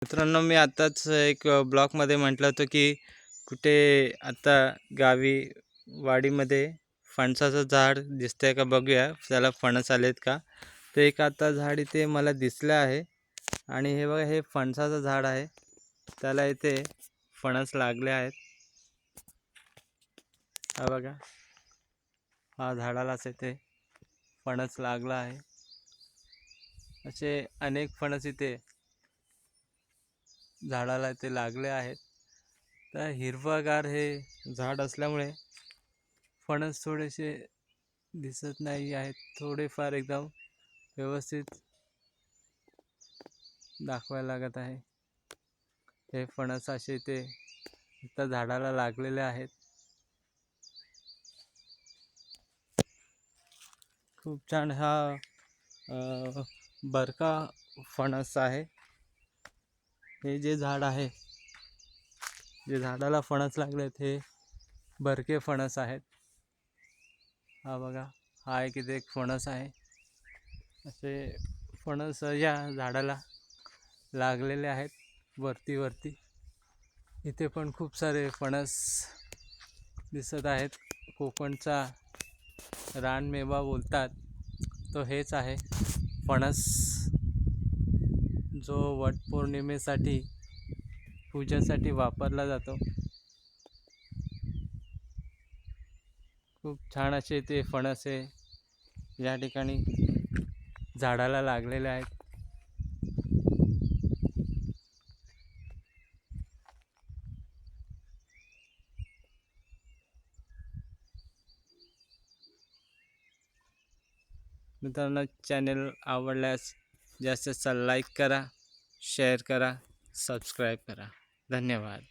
मित्रांनो, मी आत्ताच एक ब्लॉगमध्ये म्हटलं होतं की कुठे आता गावी वाडीमध्ये फणसाचं झाड दिसतंय का बघूया, त्याला फणस आलेत का. तर एक आता झाड इथे मला दिसलं आहे आणि हे बघा, हे फणसाचं झाड आहे. त्याला इथे फणस लागले आहेत. हा बघा, हा झाडालाच इथे फणस लागला आहे. असे अनेक फणस इथे झाडाला ते लागले आहेत. तर हिरवागार हे झाड असल्यामुळे फणस थोडेसे दिसत नाही आहेत, थोडेफार एकदम व्यवस्थित दाखवायला लागत आहे. हे फणस असे ते त्या झाडाला लागलेले आहेत. खूप छान हा बरका फणस आहे. हे जे झाड आहे, जे झाडाला फणस लागलेत, हे बरके फणस आहेत. हा बघा, हा एक इथे एक फणस आहे. असे फणस या झाडाला लागलेले आहेत वरती. इथे पण खूप सारे फणस दिसत आहेत. कोकणचा रानमेवा बोलतात तो हेच आहे, फणस, जो वटपौर्णिमेसाठी पूजेसाठी वापरला जातो. खूप छान असे ते फणस हे या ठिकाणी झाडाला लागलेले आहेत. मित्रांनो, चॅनल आवडल्यास जास्तीत जास्त लाईक करा, शेअर करा, सबस्क्राईब करा. धन्यवाद.